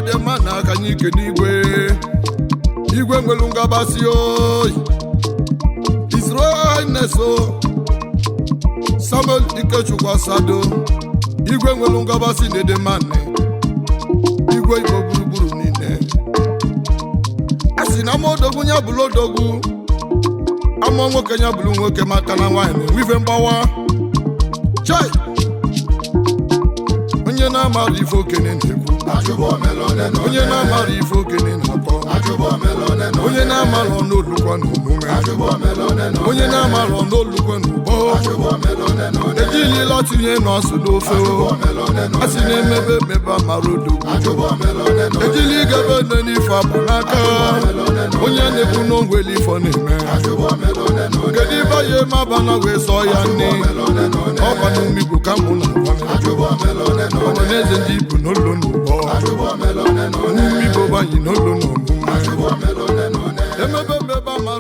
dị mma na aka anyị ike n'igwe igwe nwere ngabasị oyi Israel Neso Samuel Ikechukwu Asado igwe nwere ngabasị na-ede mmanụ igwe igbo gburugburu niile asị na modogwu nya bụrụ odogwu ama nwoke nya bụrụ nwoke maka na nwaanyị wive mgbawa chai onye na-amara ife okene na-ekwu onye na-amara ife okene na-akọ onye na-amara ọnụolukwa na omume onye na-amara ọnụolukwa na ụbọ ejilila tinye n'ọsụ n'ofe a sị na-emebe emebe amara odogwu ejili igebe nne n'ife abụ n'aka onye na-ekwu n'ongwele ifo na-eme kedu ibe ya eme abana wee sọ ya nne ọkwa na umigbo ka mụ na n'eze ndị Igbo n'ụlọ n'ụgbọ umigbo banyị n'ụlọ n'omume emebe